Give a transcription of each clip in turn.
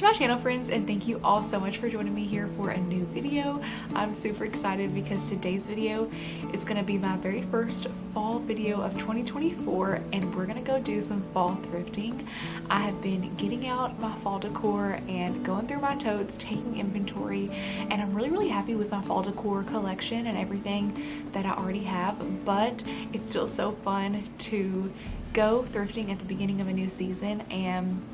my channel, friends, and thank you all so much for joining me here for a new video. I'm super excited because today's video is going to be my very first fall video of 2024, and we're going to go do some fall thrifting. I have been getting out my fall decor and going through my totes, taking inventory, and I'm really happy with my fall decor collection and everything that I already have, but it's still so fun to go thrifting at the beginning of a new season and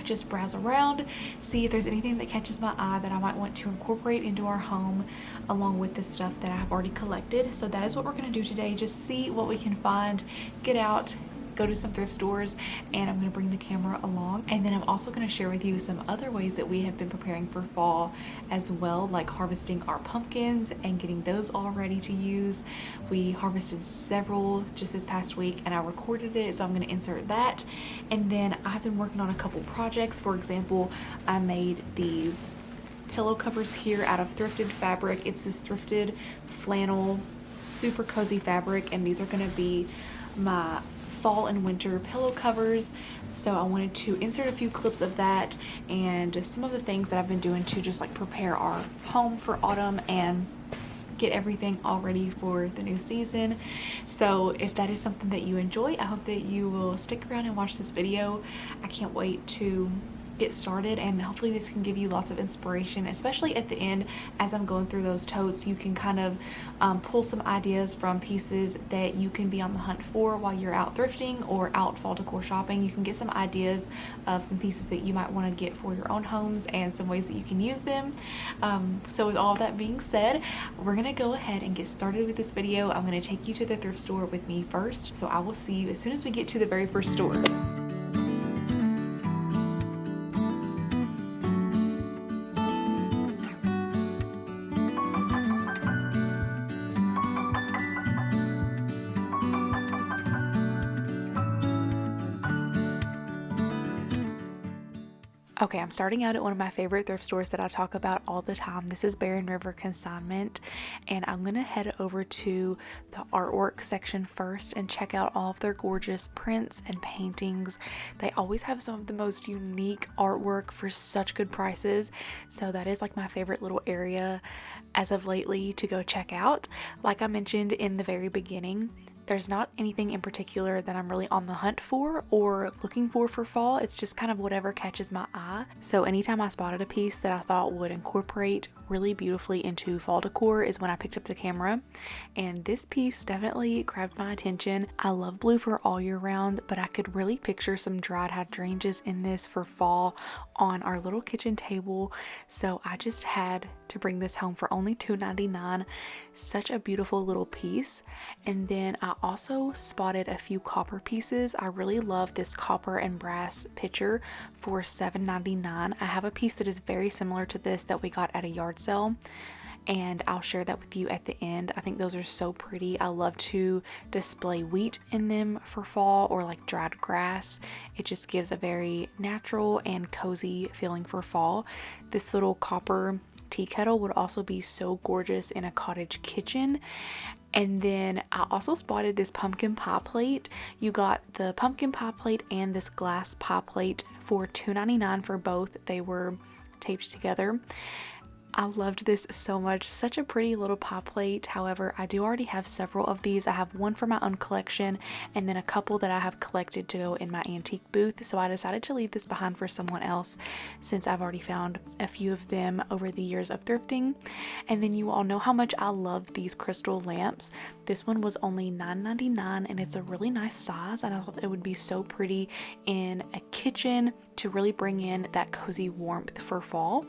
just browse around, see if there's anything that catches my eye that I might want to incorporate into our home along with the stuff that I have already collected. So that is what we're going to do today, just see what we can find, get out, go to some thrift stores, and I'm going to bring the camera along. And then I'm also going to share with you some other ways that we have been preparing for fall as well, like harvesting our pumpkins and getting those all ready to use. We harvested several just this past week and I recorded it, so I'm going to insert that. And then I've been working on a couple projects. For example, I made these pillow covers here out of thrifted fabric. It's this thrifted flannel, super cozy fabric, and these are going to be my fall and winter pillow covers. So I wanted to insert a few clips of that and some of the things that I've been doing to just like prepare our home for autumn and get everything all ready for the new season. So if that is something that you enjoy, I hope that you will stick around and watch this video. I can't wait to get started, and hopefully this can give you lots of inspiration, especially at the end as I'm going through those totes. You can kind of pull some ideas from pieces that you can be on the hunt for while you're out thrifting or out fall decor shopping. You can get some ideas of some pieces that you might want to get for your own homes and some ways that you can use them. So with all that being said, we're gonna go ahead and get started with this video. I'm gonna take you to the thrift store with me first, so I will see you as soon as we get to the very first store. Okay, I'm starting out at one of my favorite thrift stores that I talk about all the time. This is Barren River Consignment, and I'm gonna head over to the artwork section first and check out all of their gorgeous prints and paintings. They always have some of the most unique artwork for such good prices, so that is like my favorite little area as of lately to go check out. Like I mentioned in the very beginning, there's not anything in particular that I'm really on the hunt for or looking for fall. It's just kind of whatever catches my eye. So anytime I spotted a piece that I thought would incorporate really beautifully into fall decor is when I picked up the camera. And this piece definitely grabbed my attention. I love blue for all year round, but I could really picture some dried hydrangeas in this for fall on our little kitchen table. So I just had to bring this home for only $2.99. Such a beautiful little piece. And then I also spotted a few copper pieces. I really love this copper and brass pitcher for $7.99. I have a piece that is very similar to this that we got at a yard sale, and I'll share that with you at the end. I think those are so pretty. I love to display wheat in them for fall, or like dried grass. It just gives a very natural and cozy feeling for fall. This little copper tea kettle would also be so gorgeous in a cottage kitchen. And then I also spotted this pumpkin pie plate. You got the pumpkin pie plate and this glass pie plate for $2.99 for both. They were taped together. I loved this so much. Such a pretty little pie plate. However, I do already have several of these. I have one for my own collection and then a couple that I have collected to go in my antique booth. So I decided to leave this behind for someone else since I've already found a few of them over the years of thrifting. And then you all know how much I love these crystal lamps. This one was only $9.99 and it's a really nice size, and I thought it would be so pretty in a kitchen to really bring in that cozy warmth for fall.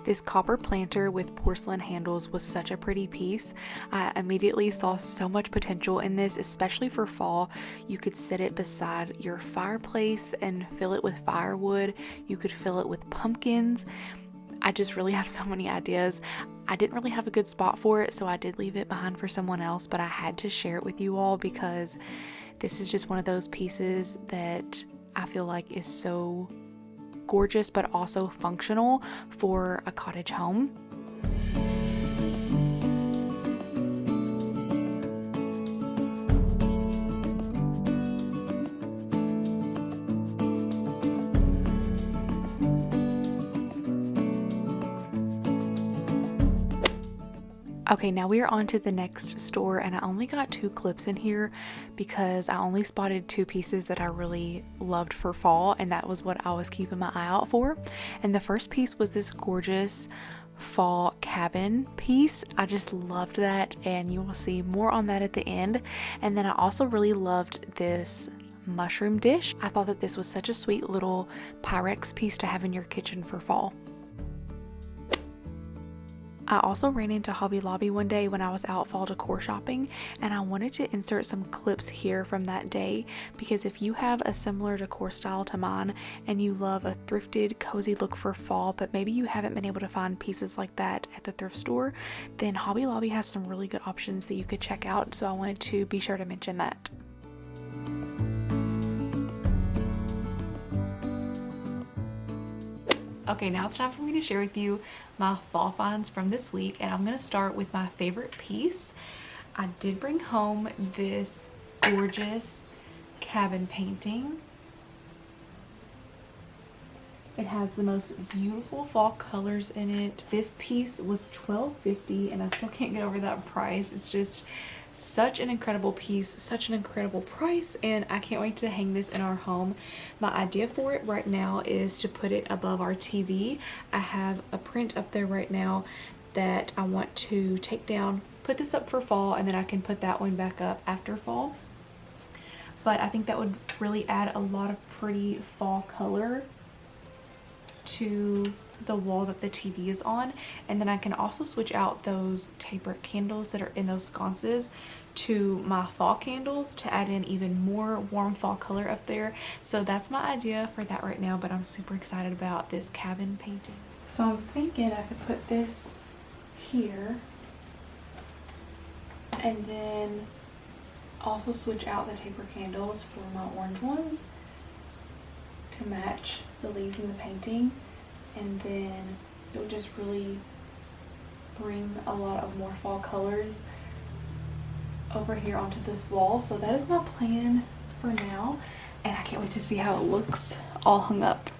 This copper planter with porcelain handles was such a pretty piece. I immediately saw so much potential in this, especially for fall. You could set it beside your fireplace and fill it with firewood. You could fill it with pumpkins. I just really have so many ideas. I didn't really have a good spot for it, so I did leave it behind for someone else, but I had to share it with you all because this is just one of those pieces that I feel like is so gorgeous but also functional for a cottage home. Okay, now we are on to the next store, and I only got 2 clips in here because I only spotted 2 pieces that I really loved for fall, and that was what I was keeping my eye out for. And the first piece was this gorgeous fall cabin piece. I just loved that, and you will see more on that at the end. And then I also really loved this mushroom dish. I thought that this was such a sweet little Pyrex piece to have in your kitchen for fall. I also ran into Hobby Lobby one day when I was out fall decor shopping, and I wanted to insert some clips here from that day because if you have a similar decor style to mine and you love a thrifted, cozy look for fall, but maybe you haven't been able to find pieces like that at the thrift store, then Hobby Lobby has some really good options that you could check out, so I wanted to be sure to mention that. Okay, now it's time for me to share with you my fall finds from this week, and I'm going to start with my favorite piece. I did bring home this gorgeous cabin painting. It has the most beautiful fall colors in it. This piece was $12.50 and I still can't get over that price. It's just such an incredible piece, such an incredible price, and I can't wait to hang this in our home. My idea for it right now is to put it above our TV. I have a print up there right now that I want to take down, put this up for fall, and then I can put that one back up after fall. But I think that would really add a lot of pretty fall color to the wall that the TV is on, and then I can also switch out those taper candles that are in those sconces to my fall candles to add in even more warm fall color up there. So that's my idea for that right now, but I'm super excited about this cabin painting. So I'm thinking I could put this here and then also switch out the taper candles for my orange ones to match the leaves in the painting, and then it would just really bring a lot of more fall colors over here onto this wall. So that is my plan for now, and I can't wait to see how it looks all hung up.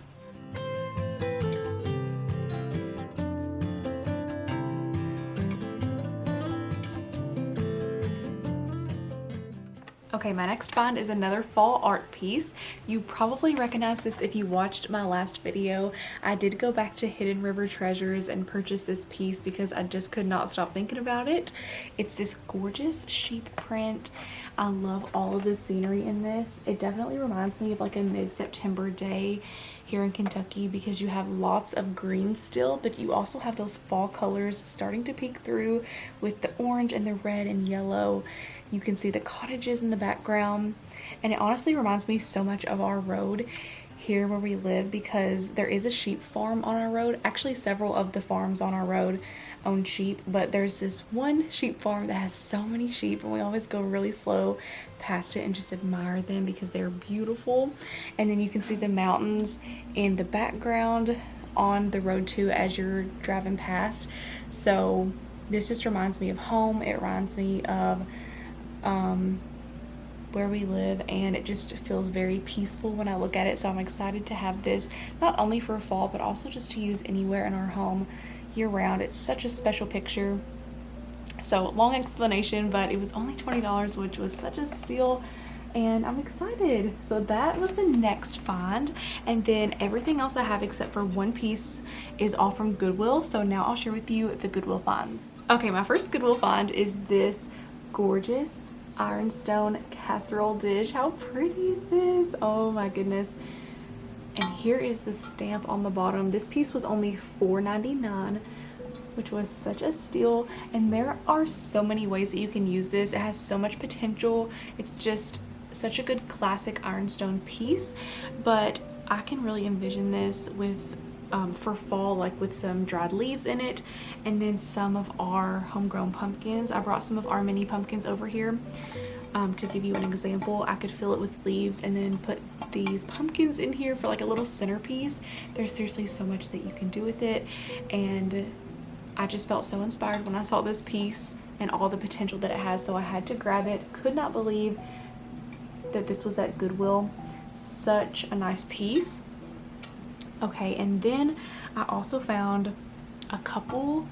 Okay, my next find is another fall art piece. You probably recognize this if you watched my last video. I did go back to Hidden River Treasures and purchase this piece because I just could not stop thinking about it. It's this gorgeous sheep print. I love all of the scenery in this. It definitely reminds me of like a mid-September day here in Kentucky because you have lots of green still, but you also have those fall colors starting to peek through with the orange and the red and yellow. You can see the cottages in the background, and it honestly reminds me so much of our road here where we live because there is a sheep farm on our road. Actually, several of the farms on our road own sheep, but there's this one sheep farm that has so many sheep, and we always go really slow past it and just admire them because they're beautiful. And then you can see the mountains in the background on the road too as you're driving past. So this just reminds me of home. It reminds me of where we live, and it just feels very peaceful when I look at it. So I'm excited to have this not only for fall but also just to use anywhere in our home year round. It's such a special picture. So long explanation, but it was only $20, which was such a steal, and I'm excited. So that was the next find, and then everything else I have except for one piece is all from Goodwill. So now I'll share with you the Goodwill finds. Okay, my first Goodwill find is this gorgeous ironstone casserole dish. How pretty is this? Oh my goodness. And here is the stamp on the bottom. This piece was only $4.99, which was such a steal, and there are so many ways that you can use this. It has so much potential. It's just such a good classic ironstone piece, but I can really envision this with for fall, like with some dried leaves in it, and then some of our homegrown pumpkins. I brought some of our mini pumpkins over here to give you an example. I could fill it with leaves and then put these pumpkins in here for like a little centerpiece. There's seriously so much that you can do with it, and I just felt so inspired when I saw this piece and all the potential that it has, so I had to grab it. Could not believe that this was at Goodwill. Such a nice piece. Okay, and then I also found a couple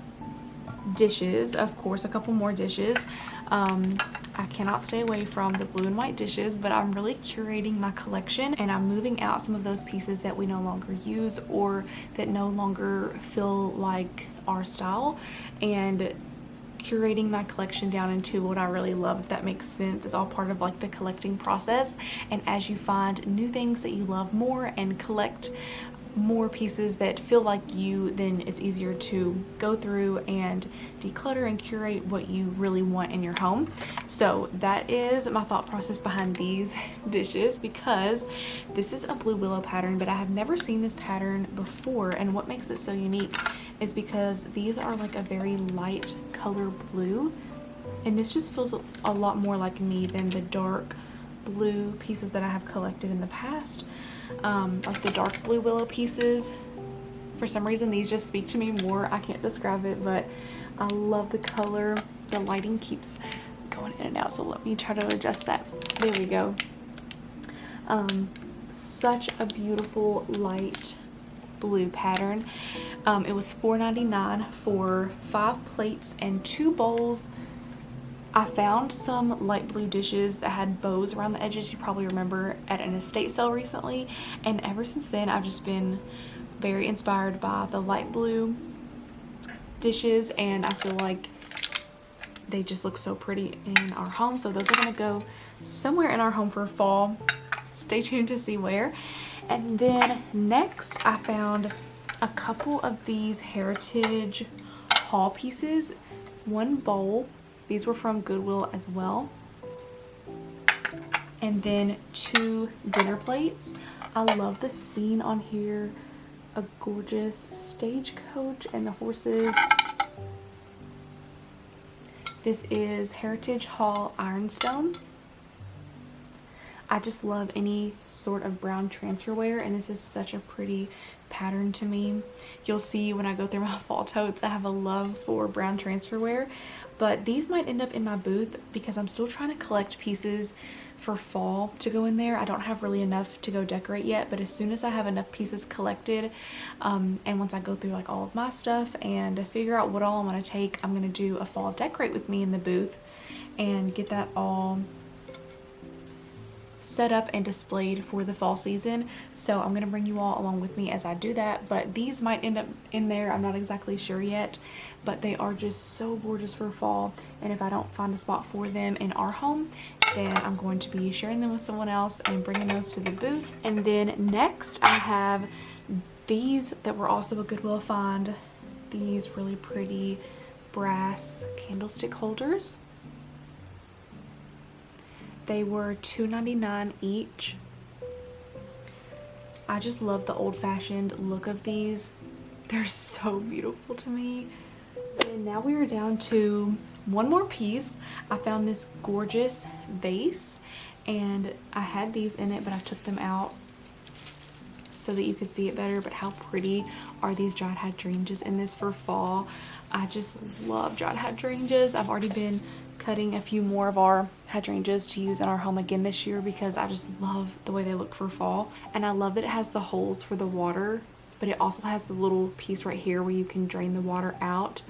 dishes, of course, a couple more dishes. I cannot stay away from the blue and white dishes, but I'm really curating my collection, and I'm moving out some of those pieces that we no longer use or that no longer feel like our style, and curating my collection down into what I really love, if that makes sense. It's all part of like the collecting process, and as you find new things that you love more and collect more pieces that feel like you, then it's easier to go through and declutter and curate what you really want in your home. So that is my thought process behind these dishes, because this is a blue willow pattern, but I have never seen this pattern before, and what makes it so unique is because these are like a very light color blue, and this just feels a lot more like me than the dark blue pieces that I have collected in the past. Like the dark blue willow pieces, for some reason these just speak to me more. I can't describe it, but I love the color. The lighting keeps going in and out, so let me try to adjust that. There we go. Such a beautiful light blue pattern. It was $4.99 for 5 plates and 2 bowls. I found some light blue dishes that had bows around the edges, you probably remember, at an estate sale recently, and ever since then I've just been very inspired by the light blue dishes, and I feel like they just look so pretty in our home. So those are going to go somewhere in our home for fall. Stay tuned to see where. And then next I found a couple of these heritage haul pieces. One bowl. These were from Goodwill as well. And then 2 dinner plates. I love the scene on here. A gorgeous stagecoach and the horses. This is Heritage Hall Ironstone. I just love any sort of brown transferware, and this is such a pretty pattern to me. You'll see when I go through my fall totes, I have a love for brown transferware, but these might end up in my booth because I'm still trying to collect pieces for fall to go in there. I don't have really enough to go decorate yet, but as soon as I have enough pieces collected, and once I go through like all of my stuff and figure out what all I'm going to take, I'm going to do a fall decorate with me in the booth and get that all set up and displayed for the fall season. So I'm going to bring you all along with me as I do that, but these might end up in there. I'm not exactly sure yet, but they are just so gorgeous for fall, and if I don't find a spot for them in our home, then I'm going to be sharing them with someone else and bringing those to the booth. And then next I have these that were also a Goodwill find. These really pretty brass candlestick holders. They were $2.99 each. I just love the old-fashioned look of these. They're so beautiful to me. And now we are down to one more piece. I found this gorgeous vase, and I had these in it, but I took them out so that you could see it better. But how pretty are these dried hydrangeas in this for fall? I just love dried hydrangeas. I've already been cutting a few more of our hydrangeas to use in our home again this year because I just love the way they look for fall. And I love that it has the holes for the water, but it also has the little piece right here where you can drain the water out,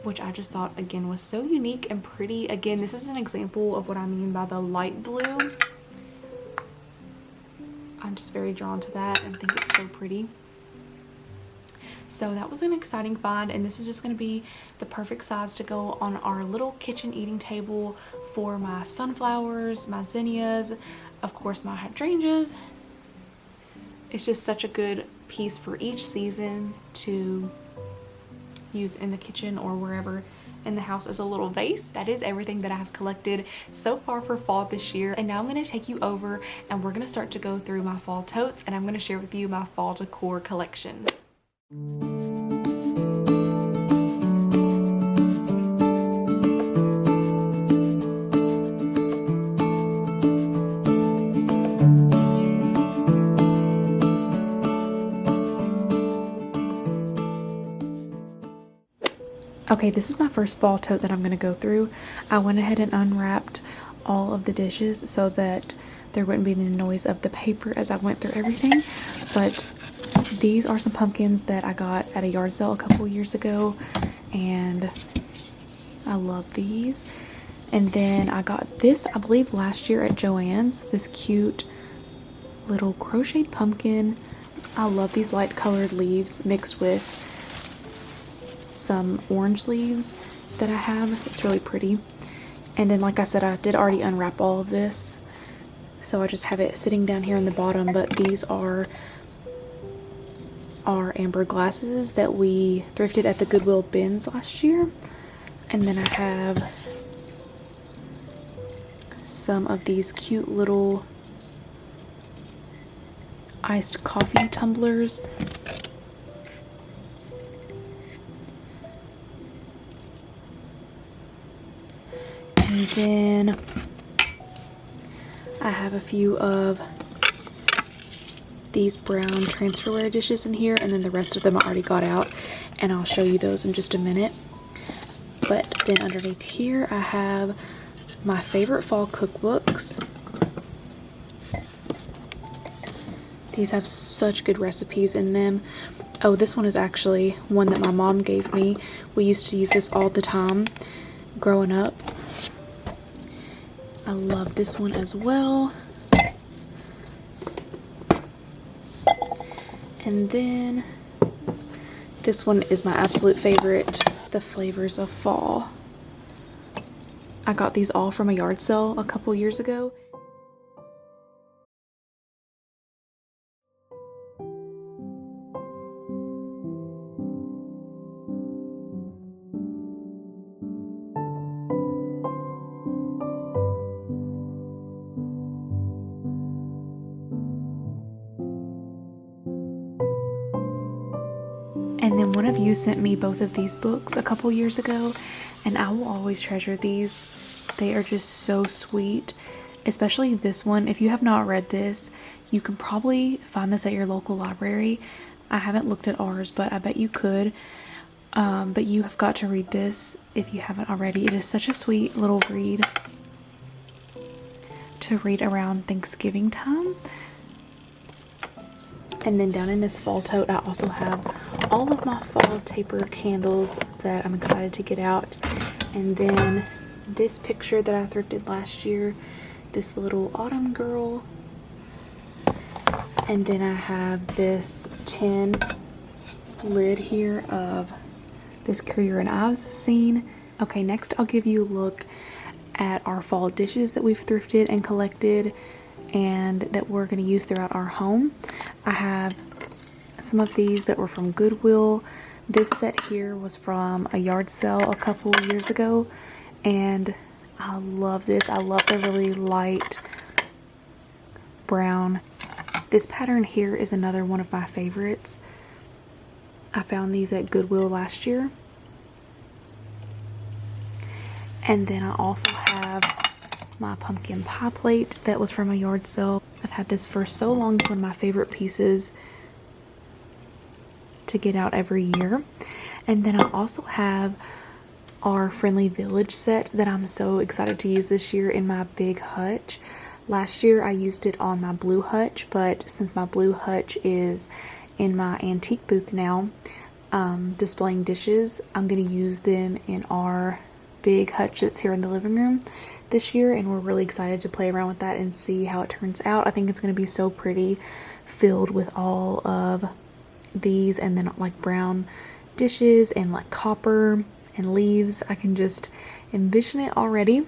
which I just thought again was so unique and pretty. Again, this is an example of what I mean by the light blue. I'm just very drawn to that and think it's so pretty. So that was an exciting find, and this is just going to be the perfect size to go on our little kitchen eating table for my sunflowers, my zinnias, of course my hydrangeas. It's just such a good piece for each season to use in the kitchen or wherever in the house as a little vase. That is everything that I have collected so far for fall this year, and now I'm going to take you over and we're going to start to go through my fall totes, and I'm going to share with you my fall decor collection. Okay, this is my first fall tote that I'm going to go through. I went ahead and unwrapped all of the dishes so that there wouldn't be the noise of the paper as I went through everything. But these are some pumpkins that I got at a yard sale a couple years ago, and I love these. And then I got this, I believe last year at Joann's, this cute little crocheted pumpkin. I love these light colored leaves mixed with some orange leaves that I have. It's really pretty. And then, like I said, I did already unwrap all of this, so I just have it sitting down here in the bottom. But these are our amber glasses that we thrifted at the Goodwill bins last year. And then I have some of these cute little iced coffee tumblers. And then I have a few of these brown transferware dishes in here, and then the rest of them I already got out, and I'll show you those in just a minute. But then underneath here I have my favorite fall cookbooks. These have such good recipes in them. Oh, this one is actually one that my mom gave me. We used to use this all the time growing up. I love this one as well. And then this one is my absolute favorite, the Flavors of Fall. I got these all from a yard sale a couple years ago. And then one of you sent me both of these books a couple years ago, and I will always treasure these. They are just so sweet, especially this one. If you have not read this, you can probably find this at your local library. I haven't looked at ours, but I bet you could. But you have got to read this if you haven't already. It is such a sweet little read to read around Thanksgiving time. And then down in this fall tote, I also have all of my fall taper candles that I'm excited to get out. And then this picture that I thrifted last year, this little autumn girl. And then I have this tin lid here of this Currier and Ives scene. Okay, next I'll give you a look at our fall dishes that we've thrifted and collected and that we're going to use throughout our home. I have some of these that were from Goodwill. This set here was from a yard sale a couple years ago, and I love this. I love the really light brown. This pattern here is another one of my favorites. I found these at Goodwill last year. And then I also have my pumpkin pie plate that was from a yard sale. I've had this for so long. It's one of my favorite pieces to get out every year. And then I also have our Friendly Village set that I'm so excited to use this year in my big hutch. Last year I used it on my blue hutch, but since my blue hutch is in my antique booth now, displaying dishes, I'm going to use them in our big hutch that's here in the living room this year, and we're really excited to play around with that and see how it turns out. I think it's going to be so pretty, filled with all of these, and then like brown dishes and like copper and leaves. I can just envision it already.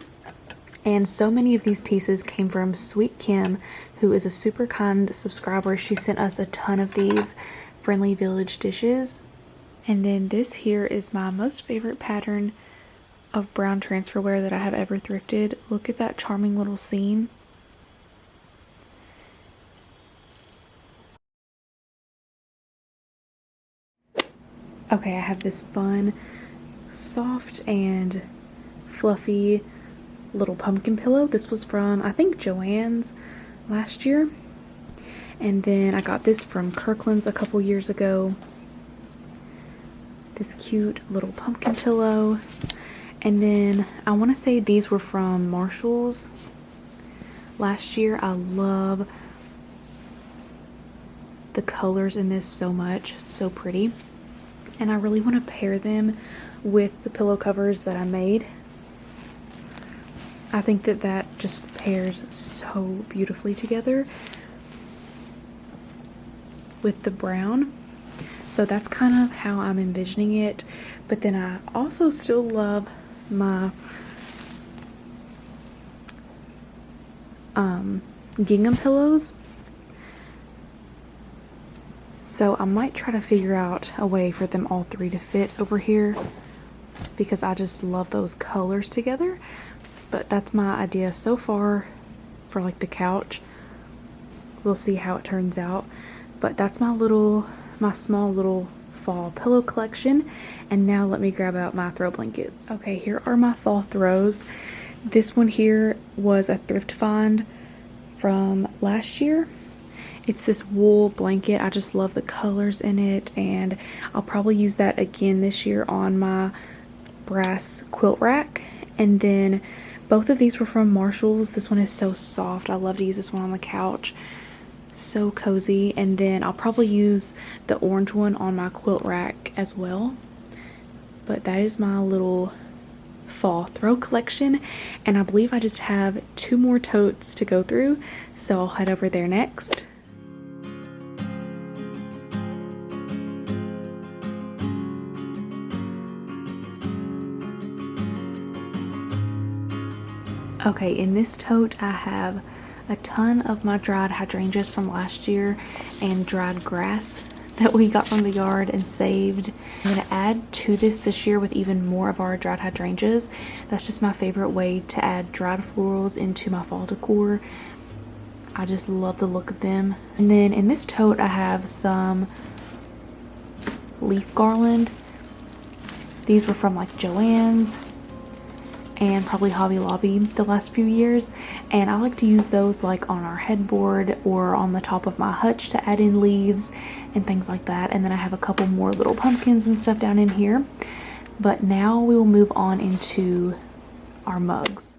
And so many of these pieces came from Sweet Kim, who is a super kind subscriber. She sent us a ton of these Friendly Village dishes. And then this here is my most favorite pattern of brown transferware that I have ever thrifted. Look at that charming little scene. Okay, I have this fun, soft and fluffy little pumpkin pillow. This was from, I think, Joann's last year. And then I got this from Kirkland's a couple years ago. This cute little pumpkin pillow. And then I want to say these were from Marshall's last year. I love the colors in this so much. It's so pretty. And I really want to pair them with the pillow covers that I made. I think that that just pairs so beautifully together with the brown. So that's kind of how I'm envisioning it. But then I also still love my gingham pillows. So I might try to figure out a way for them all three to fit over here, because I just love those colors together. But that's my idea so far for like the couch. We'll see how it turns out. But that's my small little fall pillow collection. And now let me grab out my throw blankets. Okay, here are my fall throws. This one here was a thrift find from last year. It's this wool blanket. I just love the colors in it, and I'll probably use that again this year on my brass quilt rack. And then both of these were from Marshall's. This one is so soft. I love to use this one on the couch. So cozy. And then I'll probably use the orange one on my quilt rack as well. But that is my little fall throw collection, and I believe I just have 2 more totes to go through, so I'll head over there next. Okay, in this tote I have a ton of my dried hydrangeas from last year and dried grass that we got from the yard and saved. I'm going to add to this year with even more of our dried hydrangeas. That's just my favorite way to add dried florals into my fall decor. I just love the look of them. And then in this tote I have some leaf garland. These were from like Joann's and probably Hobby Lobby the last few years, and I like to use those like on our headboard or on the top of my hutch to add in leaves and things like that. And then I have a couple more little pumpkins and stuff down in here. But now we will move on into our mugs.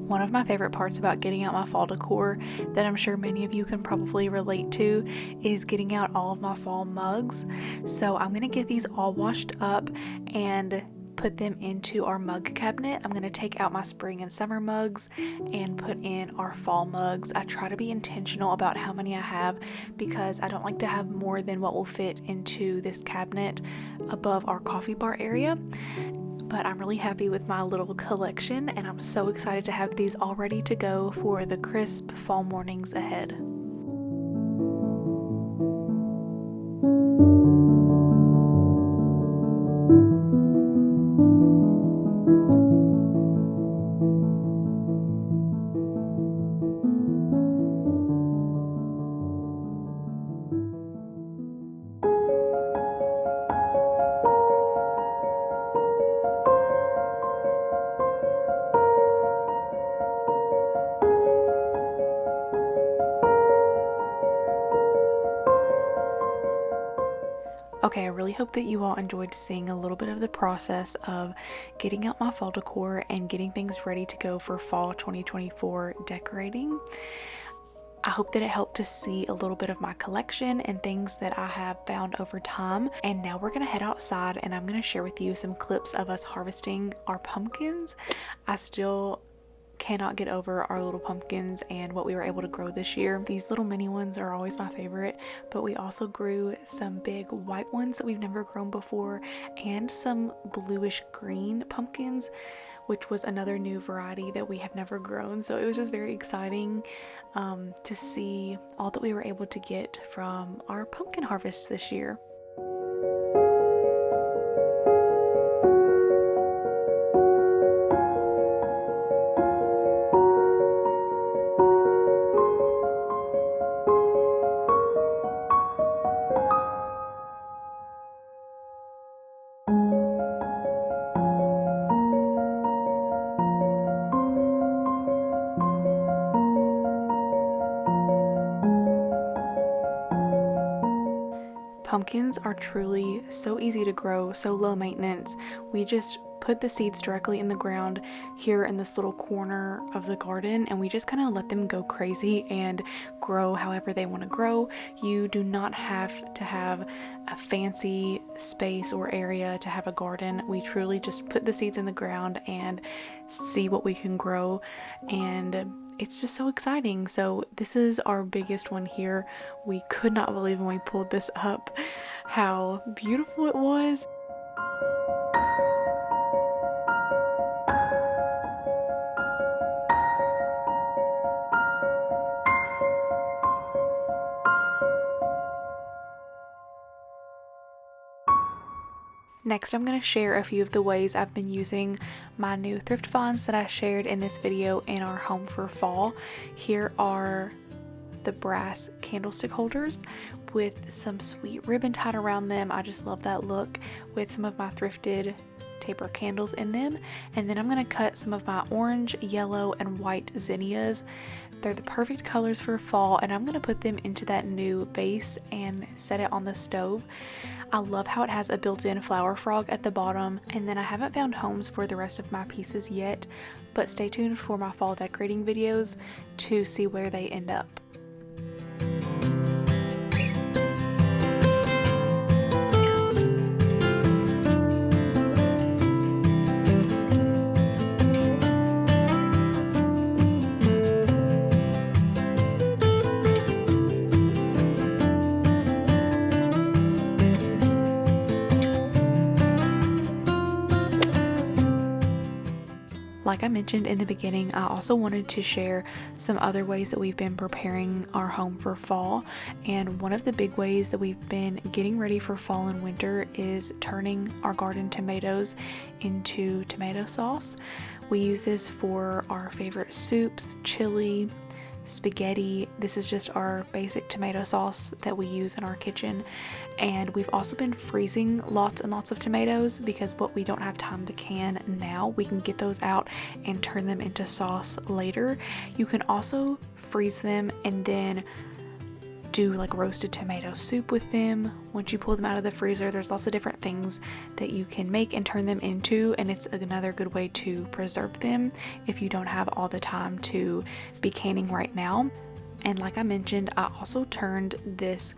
One of my favorite parts about getting out my fall decor that I'm sure many of you can probably relate to is getting out all of my fall mugs. So I'm going to get these all washed up and put them into our mug cabinet. I'm going to take out my spring and summer mugs and put in our fall mugs. I try to be intentional about how many I have because I don't like to have more than what will fit into this cabinet above our coffee bar area. But I'm really happy with my little collection, and I'm so excited to have these all ready to go for the crisp fall mornings ahead. Okay, I really hope that you all enjoyed seeing a little bit of the process of getting out my fall decor and getting things ready to go for fall 2024 decorating. I hope that it helped to see a little bit of my collection and things that I have found over time. And now we're gonna head outside and I'm gonna share with you some clips of us harvesting our pumpkins. I still cannot get over our little pumpkins and what we were able to grow this year. These little mini ones are always my favorite, but we also grew some big white ones that we've never grown before and some bluish green pumpkins, which was another new variety that we have never grown. So it was just very exciting to see all that we were able to get from our pumpkin harvest this year. Pumpkins are truly so easy to grow, so low maintenance. We just put the seeds directly in the ground here in this little corner of the garden, and we just kind of let them go crazy and grow however they want to grow. You do not have to have a fancy space or area to have a garden. We truly just put the seeds in the ground and see what we can grow, and it's just so exciting. So this is our biggest one here. We could not believe when we pulled this up how beautiful it was. Next, I'm going to share a few of the ways I've been using my new thrift finds that I shared in this video in our home for fall. Here are the brass candlestick holders with some sweet ribbon tied around them. I just love that look, with some of my thrifted taper candles in them. And then I'm going to cut some of my orange, yellow, and white zinnias. They're the perfect colors for fall, and I'm going to put them into that new vase and set it on the stove. I love how it has a built-in flower frog at the bottom, and then I haven't found homes for the rest of my pieces yet, but stay tuned for my fall decorating videos to see where they end up. Like I mentioned in the beginning, I also wanted to share some other ways that we've been preparing our home for fall. And one of the big ways that we've been getting ready for fall and winter is turning our garden tomatoes into tomato sauce. We use this for our favorite soups, chili, spaghetti. This is just our basic tomato sauce that we use in our kitchen. And we've also been freezing lots and lots of tomatoes, because what we don't have time to can now, we can get those out and turn them into sauce later. You can also freeze them and then do like roasted tomato soup with them. Once you pull them out of the freezer, there's lots of different things that you can make and turn them into, and it's another good way to preserve them if you don't have all the time to be canning right now. And like I mentioned, I also turned this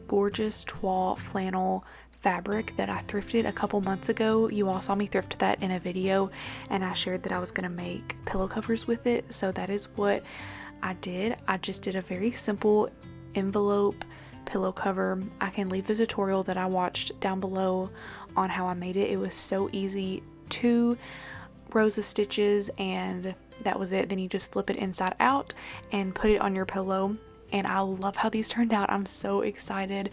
gorgeous toile flannel fabric that I thrifted a couple months ago. You all saw me thrift that in a video, and I shared that I was going to make pillow covers with it. So that is what I did. I just did a very simple envelope pillow cover. I can leave the tutorial that I watched down below on how I made it. It was so easy. 2 rows of stitches, and that was it. Then you just flip it inside out and put it on your pillow. And I love how these turned out. I'm so excited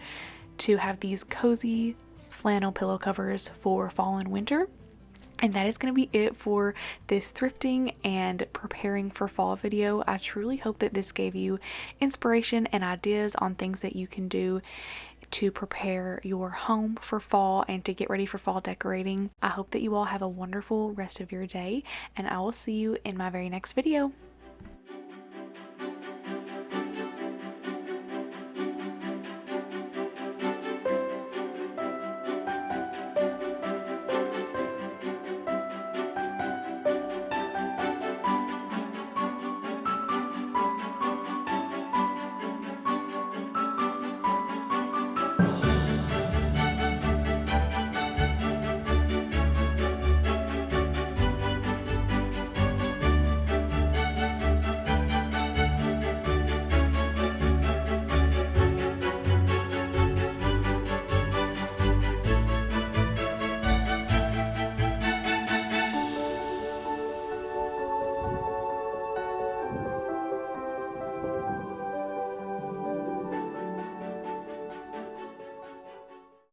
to have these cozy flannel pillow covers for fall and winter. And that is going to be it for this thrifting and preparing for fall video. I truly hope that this gave you inspiration and ideas on things that you can do to prepare your home for fall and to get ready for fall decorating. I hope that you all have a wonderful rest of your day, and I will see you in my very next video.